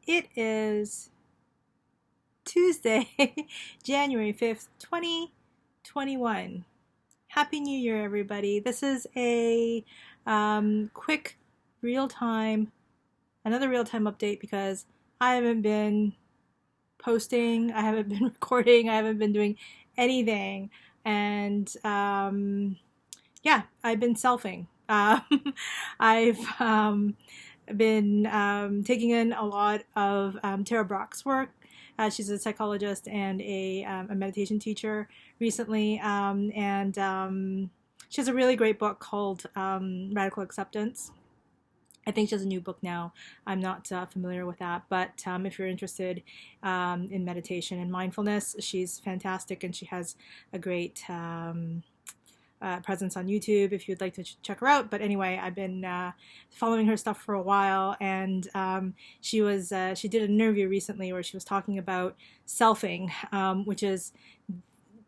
It is Tuesday, January 5th, 2021. Happy New Year, everybody. This is a quick real time, another real time update because I haven't been posting, I haven't been recording, I haven't been doing anything. And yeah, I've been selfing. I've been taking in a lot of Tara Brock's work. She's a psychologist and a meditation teacher recently, and she has a really great book called Radical Acceptance. I think she has a new book now. I'm not familiar with that, but if you're interested in meditation and mindfulness, she's fantastic, and she has a great presence on YouTube if you'd like to check her out. But anyway, I've been following her stuff for a while, and she did an interview recently where she was talking about selfing, which is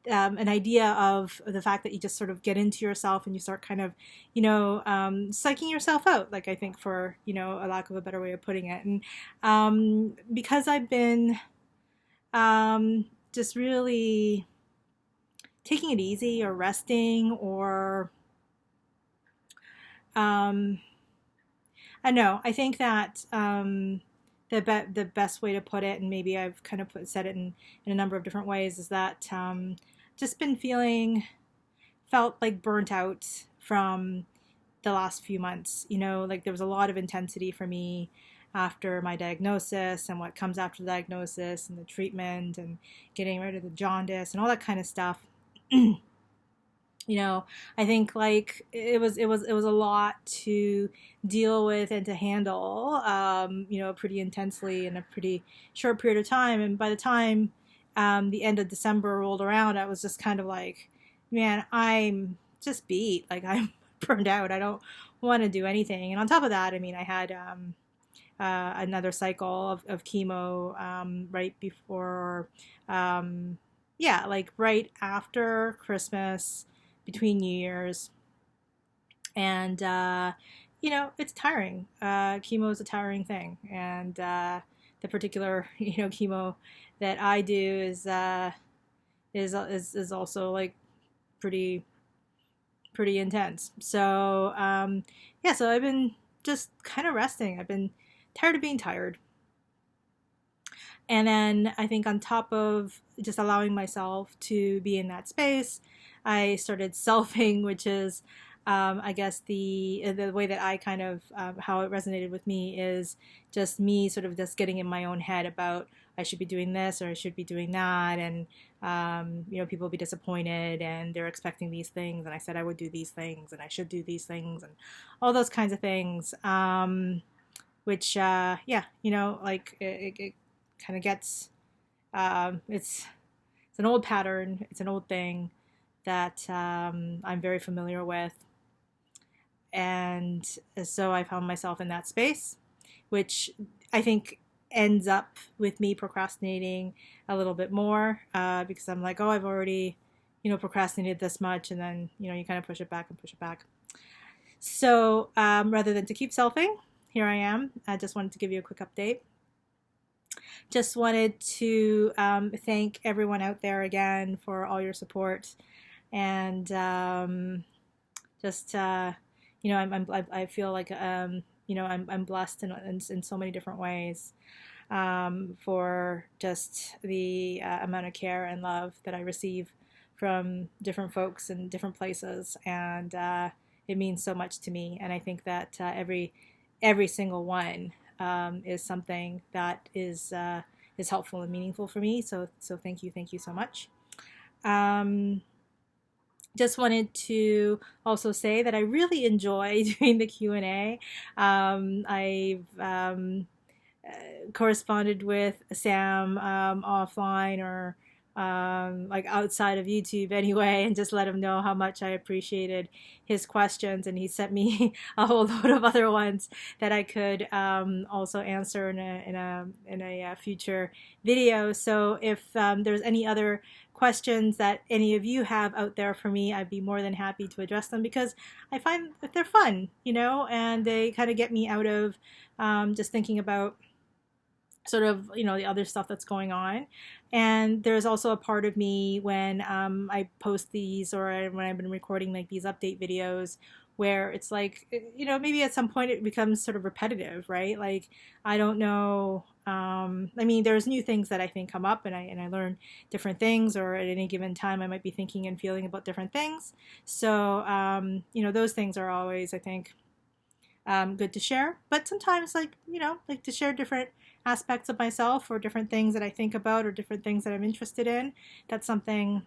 an idea of the fact that you just sort of get into yourself and you start kind of, psyching yourself out, like I think for, a lack of a better way of putting it. And because I've been just really taking it easy or resting or, I know, I think that the best way to put it, and maybe I've kind of said it in a number of different ways, is that just been felt like burnt out from the last few months. Like there was a lot of intensity for me after my diagnosis and what comes after the diagnosis and the treatment and getting rid of the jaundice and all that kind of stuff. I think like it was a lot to deal with and to handle, pretty intensely in a pretty short period of time. And by the time the end of December rolled around, I was just kind of like, man, I'm just beat. Like I'm burned out. I don't want to do anything. And on top of that, I mean, I had another cycle of chemo right before, like right after Christmas, between New Year's. And, it's tiring. Chemo is a tiring thing. And the particular, chemo that I do is also like pretty intense. So so I've been just kind of resting. I've been tired of being tired. And then I think on top of just allowing myself to be in that space, I started selfing, which is, I guess the way that I kind of how it resonated with me is just me sort of just getting in my own head about I should be doing this or I should be doing that, and people will be disappointed and they're expecting these things, and I said I would do these things and I should do these things and all those kinds of things, which like it kind of gets it's an old pattern, it's an old thing that I'm very familiar with. And so I found myself in that space, which I think ends up with me procrastinating a little bit more because I'm like, oh, I've already, procrastinated this much. And then, you kind of push it back and push it back. So rather than to keep selfing, here I am. I just wanted to give you a quick update. Just wanted to thank everyone out there again for all your support. And I feel like I'm blessed in so many different ways for just the amount of care and love that I receive from different folks in different places, and it means so much to me. And I think that every single one is something that is helpful and meaningful for me. So thank you so much. Just wanted to also say that I really enjoy doing the Q&A. I've corresponded with Sam offline or like outside of YouTube anyway, and just let him know how much I appreciated his questions, and he sent me a whole load of other ones that I could also answer in a future video. So if there's any other questions that any of you have out there for me, I'd be more than happy to address them, because I find that they're fun, and they kind of get me out of just thinking about sort of, you know, the other stuff that's going on. And there's also a part of me when I post these, or when I've been recording like these update videos, where it's like, you know, maybe at some point it becomes sort of repetitive, right? Like, I don't know. I mean, there's new things that I think come up, and I learn different things, or at any given time I might be thinking and feeling about different things. So, you know, those things are always, I think, good to share. But sometimes, like, you know, like to share different aspects of myself, or different things that I think about, or different things that I'm interested in. That's something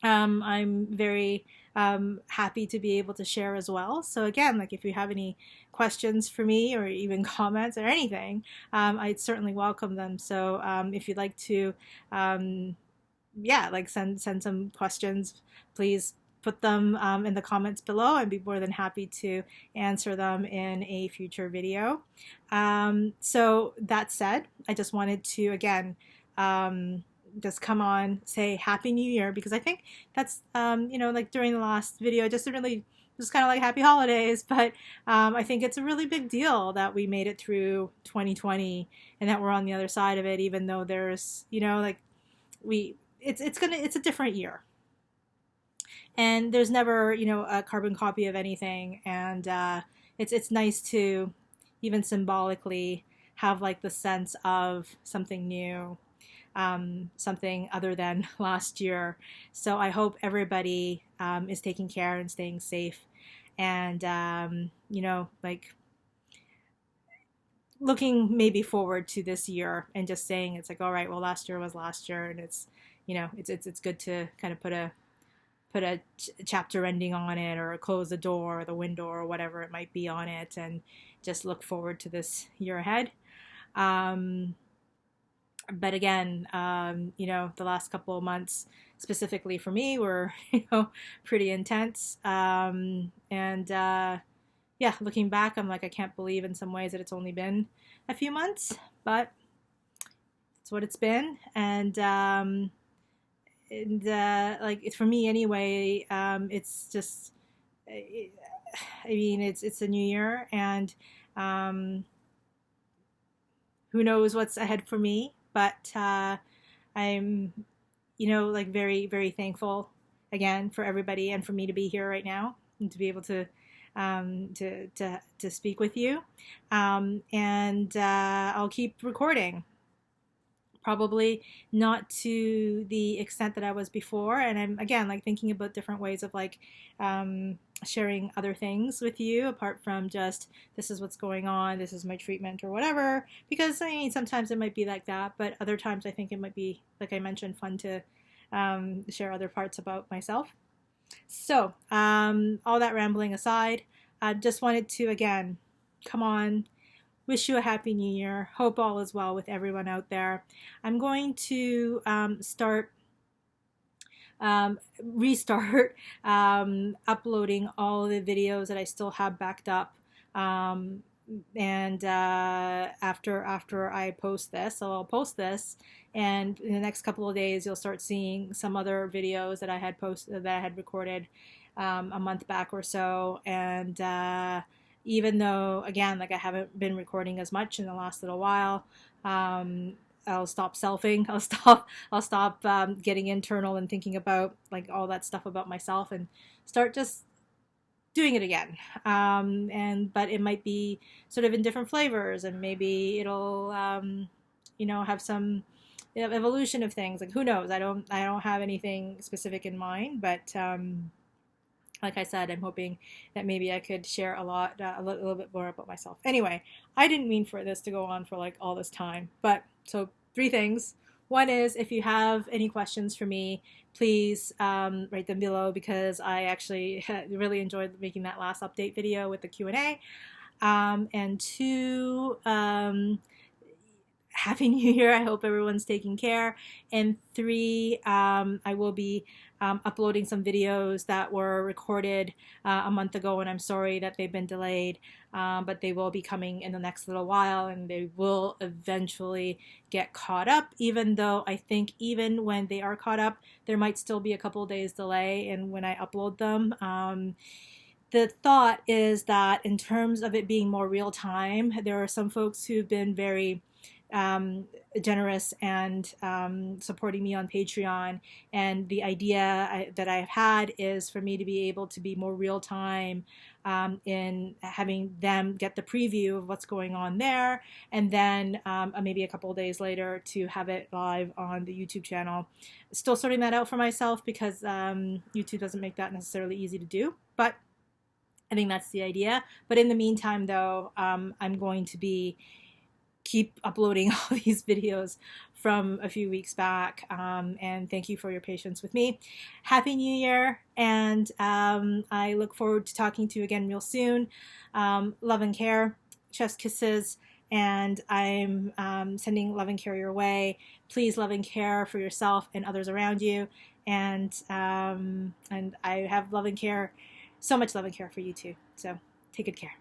I'm very happy to be able to share as well. So again, like, if you have any questions for me, or even comments or anything, I'd certainly welcome them. So if you'd like to, yeah, like send some questions, please put them in the comments below. I'd be more than happy to answer them in a future video. So that said, I just wanted to, again, just come on, say Happy New Year, because I think that's, you know, like during the last video, just really just kind of like happy holidays, but I think it's a really big deal that we made it through 2020, and that we're on the other side of it, even though there's, you know, like, it's a different year, and there's never, you know, a carbon copy of anything. And it's nice to even symbolically have like the sense of something new, something other than last year. So I hope everybody is taking care and staying safe, and you know, like, looking maybe forward to this year, and just saying, it's like, all right, well, last year was last year, and it's, you know, it's good to kind of put a chapter ending on it, or close the door or the window or whatever it might be on it, and just look forward to this year ahead. But again, you know, the last couple of months specifically for me were, you know, pretty intense. And yeah, looking back, I'm like, I can't believe in some ways that it's only been a few months, but it's what it's been. And like, it's, for me anyway, it's just, I mean, it's a new year, and who knows what's ahead for me. But I'm, you know, like, very, very thankful again for everybody, and for me to be here right now, and to be able to speak with you. And I'll keep recording. Probably not to the extent that I was before, and I'm, again, like, thinking about different ways of, like, sharing other things with you, apart from just, this is what's going on, this is my treatment, or whatever. Because, I mean, sometimes it might be like that, but other times I think it might be, like I mentioned, fun to share other parts about myself. So all that rambling aside, I just wanted to, again, come on, wish you a happy new year. Hope all is well with everyone out there. I'm going to restart uploading all the videos that I still have backed up. And after I post this, so I'll post this, and in the next couple of days you'll start seeing some other videos that I had posted, that I had recorded a month back or so. And even though, again, like, I haven't been recording as much in the last little while, I'll stop selfing. I'll stop getting internal and thinking about, like, all that stuff about myself, and start just doing it again. But it might be sort of in different flavors, and maybe it'll you know, have some evolution of things. Like, who knows? I don't have anything specific in mind, but like I said, I'm hoping that maybe I could share a little bit more about myself. Anyway, I didn't mean for this to go on for, like, all this time, but so 3 things. One is, if you have any questions for me, please write them below, because I actually really enjoyed making that last update video with the Q&A. And 2, Happy New Year. I hope everyone's taking care. And 3, I will be uploading some videos that were recorded a month ago, and I'm sorry that they've been delayed, but they will be coming in the next little while, and they will eventually get caught up, even though I think even when they are caught up, there might still be a couple days delay in when I upload them. The thought is that, in terms of it being more real time, there are some folks who've been very generous and supporting me on Patreon. And the idea that I've had is for me to be able to be more real time in having them get the preview of what's going on there, and then maybe a couple of days later to have it live on the YouTube channel. Still sorting that out for myself because YouTube doesn't make that necessarily easy to do, but I think that's the idea. But in the meantime, though, I'm going to keep uploading all these videos from a few weeks back, and thank you for your patience with me. Happy New Year, and I look forward to talking to you again real soon. Love and care, chef's kisses, and I'm sending love and care your way. Please love and care for yourself and others around you, and I have love and care, so much love and care for you too. So take good care.